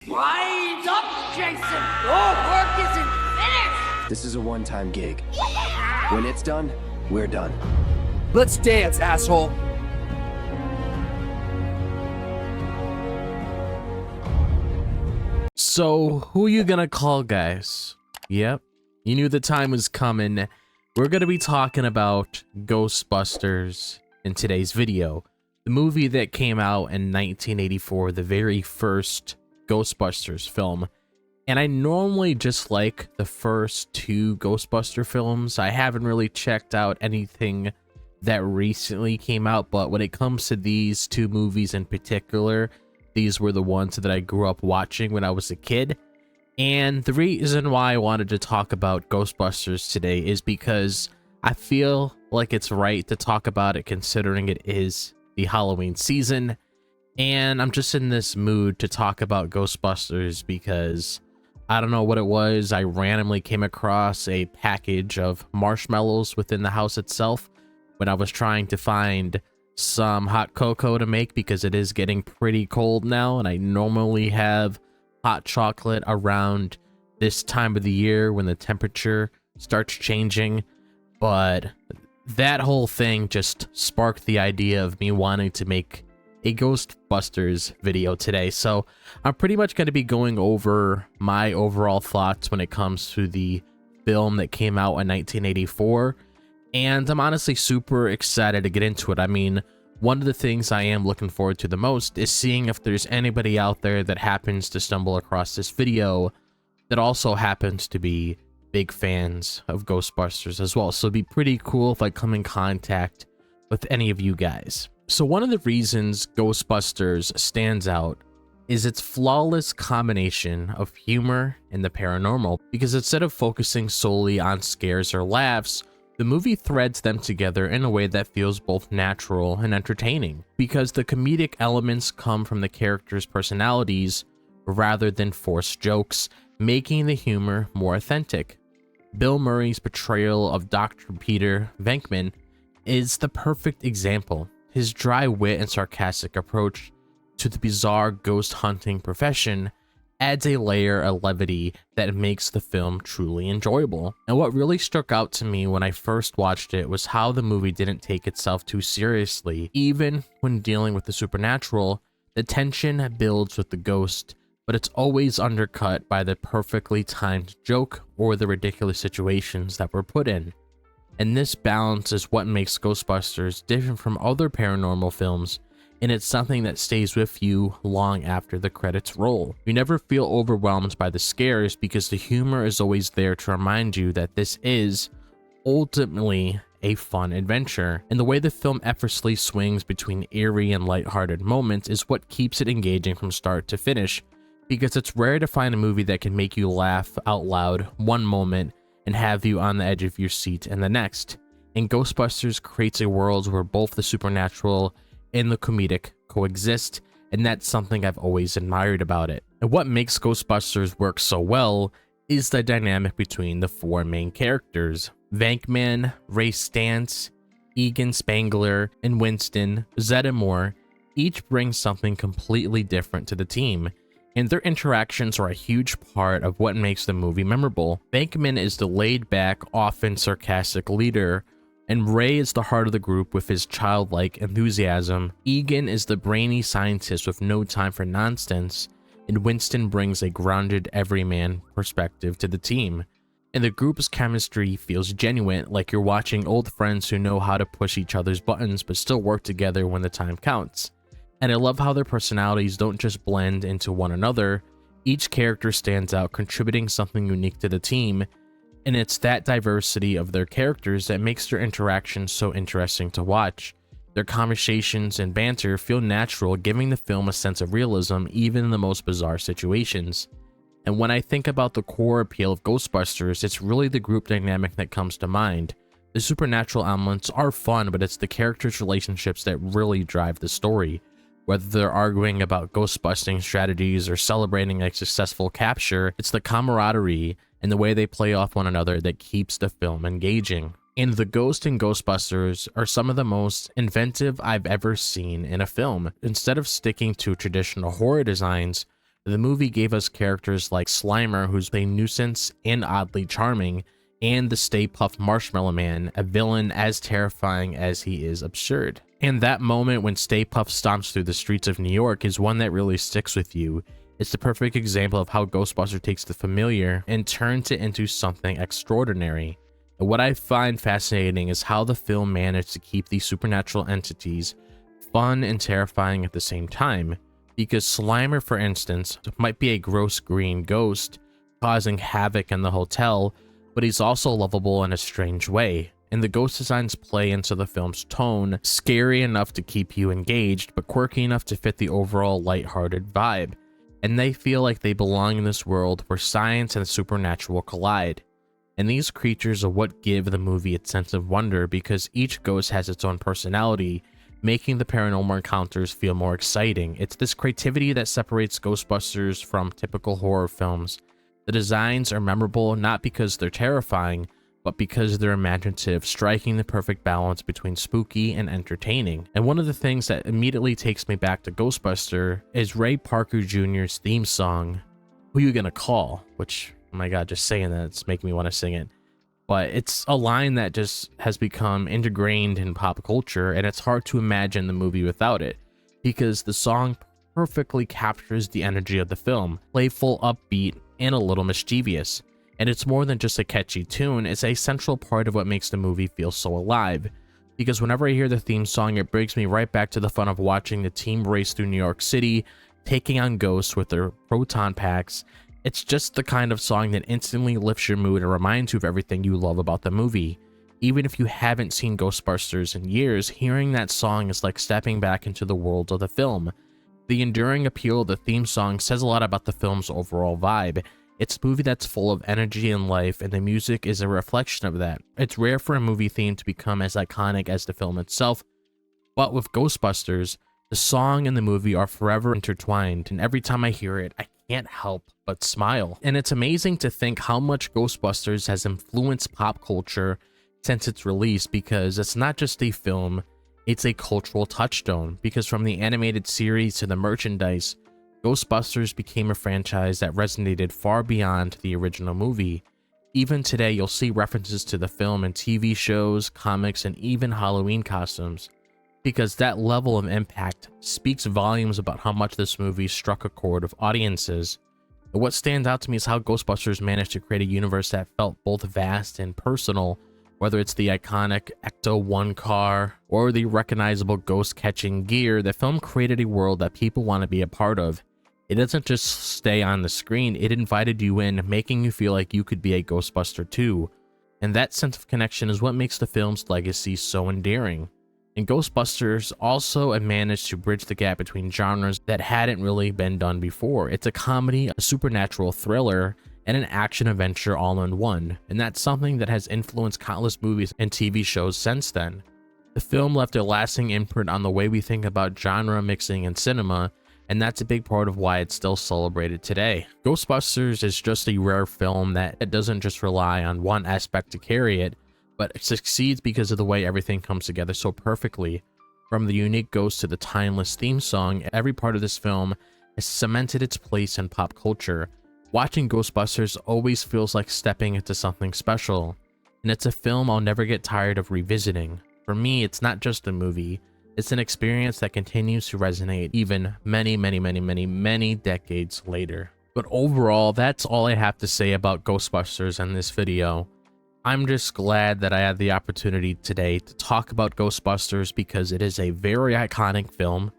Wind up, Jason! Your work isn't finished! This is a one-time gig. When it's done, we're done. Let's dance, asshole! So, who you gonna call, guys? Yep, you knew the time was coming. We're gonna be talking about Ghostbusters in today's video. The movie that came out in 1984, the very first Ghostbusters film. And I normally just like the first two Ghostbuster films. I haven't really checked out anything that recently came out, but when it comes to these two movies in particular, these were the ones that I grew up watching when I was a kid. And the reason why I wanted to talk about Ghostbusters today is because I feel like it's right to talk about it considering it is the Halloween season. And I'm just in this mood to talk about Ghostbusters because I don't know what it was. I randomly came across a package of marshmallows within the house itself when I was trying to find some hot cocoa to make because it is getting pretty cold now, and I normally have hot chocolate around this time of the year when the temperature starts changing. But that whole thing just sparked the idea of me wanting to make a Ghostbusters video today. So I'm pretty much going to be going over my overall thoughts when it comes to the film that came out in 1984. And I'm honestly super excited to get into it. I mean, one of the things I am looking forward to the most is seeing if there's anybody out there that happens to stumble across this video that also happens to be big fans of Ghostbusters as well. So it'd be pretty cool if I come in contact with any of you guys. So one of the reasons Ghostbusters stands out is its flawless combination of humor and the paranormal, because instead of focusing solely on scares or laughs, the movie threads them together in a way that feels both natural and entertaining, because the comedic elements come from the characters' personalities rather than forced jokes, making the humor more authentic. Bill Murray's portrayal of Dr. Peter Venkman is the perfect example. His dry wit and sarcastic approach to the bizarre ghost hunting profession adds a layer of levity that makes the film truly enjoyable. And what really struck out to me when I first watched it was how the movie didn't take itself too seriously. Even when dealing with the supernatural, the tension builds with the ghost, but it's always undercut by the perfectly timed joke or the ridiculous situations that were put in. And this balance is what makes Ghostbusters different from other paranormal films, and it's something that stays with you long after the credits roll. You never feel overwhelmed by the scares because the humor is always there to remind you that this is ultimately a fun adventure. And the way the film effortlessly swings between eerie and lighthearted moments is what keeps it engaging from start to finish, because it's rare to find a movie that can make you laugh out loud one moment and have you on the edge of your seat in the next. And Ghostbusters creates a world where both the supernatural and the comedic coexist, and that's something I've always admired about it. And what makes Ghostbusters work so well is the dynamic between the four main characters: Venkman, Ray Stantz, Egan Spangler, and Winston Zeddemore. Each brings something completely different to the team, and their interactions are a huge part of what makes the movie memorable. Venkman is the laid-back, often sarcastic leader, and Ray is the heart of the group with his childlike enthusiasm. Egan is the brainy scientist with no time for nonsense, and Winston brings a grounded, everyman perspective to the team. And the group's chemistry feels genuine, like you're watching old friends who know how to push each other's buttons but still work together when the time counts. And I love how their personalities don't just blend into one another. Each character stands out, contributing something unique to the team, and it's that diversity of their characters that makes their interactions so interesting to watch. Their conversations and banter feel natural, giving the film a sense of realism even in the most bizarre situations. And when I think about the core appeal of Ghostbusters, it's really the group dynamic that comes to mind. The supernatural elements are fun, but it's the characters' relationships that really drive the story. Whether they're arguing about ghost-busting strategies or celebrating a successful capture, it's the camaraderie and the way they play off one another that keeps the film engaging. And the ghosts in Ghostbusters are some of the most inventive I've ever seen in a film. Instead of sticking to traditional horror designs, The movie gave us characters like Slimer, who's a nuisance and oddly charming, and the Stay Puft Marshmallow Man, a villain as terrifying as he is absurd. And that moment when Stay Puft stomps through the streets of New York is one that really sticks with you. It's the perfect example of how Ghostbusters takes the familiar and turns it into something extraordinary. And what I find fascinating is how the film managed to keep these supernatural entities fun and terrifying at the same time. Because Slimer, for instance, might be a gross green ghost causing havoc in the hotel, but he's also lovable in a strange way. And the ghost designs play into the film's tone, scary enough to keep you engaged, but quirky enough to fit the overall lighthearted vibe. And they feel like they belong in this world where science and the supernatural collide. And these creatures are what give the movie its sense of wonder, because each ghost has its own personality, making the paranormal encounters feel more exciting. It's this creativity that separates Ghostbusters from typical horror films. The designs are memorable not because they're terrifying, but because they're imaginative, striking the perfect balance between spooky and entertaining. And one of the things that immediately takes me back to Ghostbuster is Ray Parker Jr.'s theme song, Who You Gonna Call? Which, oh my god, just saying that, it's making me want to sing it. But it's a line that just has become ingrained in pop culture, and it's hard to imagine the movie without it, because the song perfectly captures the energy of the film, playful, upbeat, and a little mischievous. And it's more than just a catchy tune, it's a central part of what makes the movie feel so alive. Because whenever I hear the theme song, it brings me right back to the fun of watching the team race through New York City, taking on ghosts with their proton packs. It's just the kind of song that instantly lifts your mood and reminds you of everything you love about the movie. Even if you haven't seen Ghostbusters in years, hearing that song is like stepping back into the world of the film. The enduring appeal of the theme song says a lot about the film's overall vibe. It's a movie that's full of energy and life, and the music is a reflection of that. It's rare for a movie theme to become as iconic as the film itself, but with Ghostbusters, the song and the movie are forever intertwined, and every time I hear it, I can't help but smile. And it's amazing to think how much Ghostbusters has influenced pop culture since its release, because it's not just a film, it's a cultural touchstone. Because from the animated series to the merchandise, Ghostbusters became a franchise that resonated far beyond the original movie. Even today, you'll see references to the film in TV shows, comics, and even Halloween costumes. Because that level of impact speaks volumes about how much this movie struck a chord with audiences. But what stands out to me is how Ghostbusters managed to create a universe that felt both vast and personal, whether it's the iconic Ecto-1 car or the recognizable ghost-catching gear. The film created a world that people want to be a part of. It doesn't just stay on the screen, it invited you in, making you feel like you could be a Ghostbuster too. And that sense of connection is what makes the film's legacy so endearing. And Ghostbusters also managed to bridge the gap between genres that hadn't really been done before. It's a comedy, a supernatural thriller, and an action adventure all in one. And that's something that has influenced countless movies and TV shows since then. The film left a lasting imprint on the way we think about genre mixing in cinema, and that's a big part of why it's still celebrated today. Ghostbusters is just a rare film that doesn't just rely on one aspect to carry it, but it succeeds because of the way everything comes together so perfectly. From the unique ghost to the timeless theme song, every part of this film has cemented its place in pop culture. Watching Ghostbusters always feels like stepping into something special, and it's a film I'll never get tired of revisiting. For me, it's not just a movie, it's an experience that continues to resonate even many decades later. But overall, that's all I have to say about Ghostbusters in this video. I'm just glad that I had the opportunity today to talk about Ghostbusters because it is a very iconic film.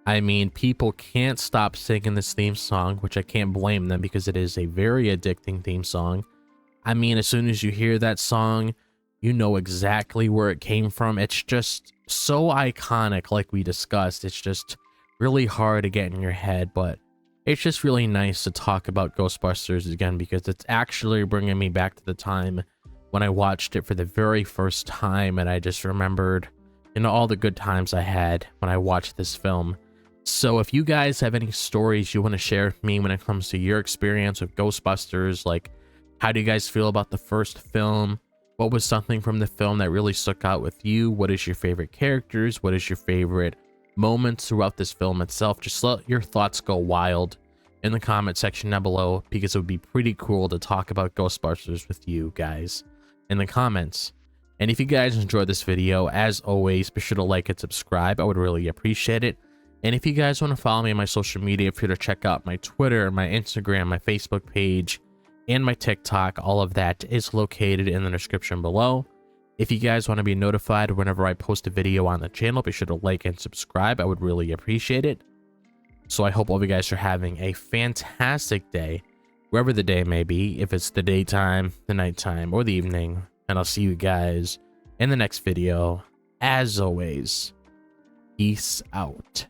I mean, people can't stop singing this theme song, which I can't blame them because it is a very addicting theme song. I mean, as soon as you hear that song, you know exactly where it came from. It's just so iconic, like we discussed. It's just really hard to get in your head, but it's just really nice to talk about Ghostbusters again because it's actually bringing me back to the time when I watched it for the very first time, and I just remembered, you know, all the good times I had when I watched this film. So if you guys have any stories you want to share with me when it comes to your experience with Ghostbusters, like how do you guys feel about the first film? What was something from the film that really stuck out with you? What is your favorite characters? What is your favorite moments throughout this film itself? Just let your thoughts go wild in the comment section down below, because it would be pretty cool to talk about Ghostbusters with you guys in the comments. And if you guys enjoyed this video, as always, be sure to like and subscribe. I would really appreciate it. And if you guys want to follow me on my social media, feel free to check out my Twitter, my Instagram, my Facebook page, and my TikTok. All of that is located in the description below. If you guys want to be notified whenever I post a video on the channel, be sure to like and subscribe. I would really appreciate it. So I hope all of you guys are having a fantastic day, wherever the day may be, if it's the daytime, the nighttime, or the evening. And I'll see you guys in the next video. As always, peace out.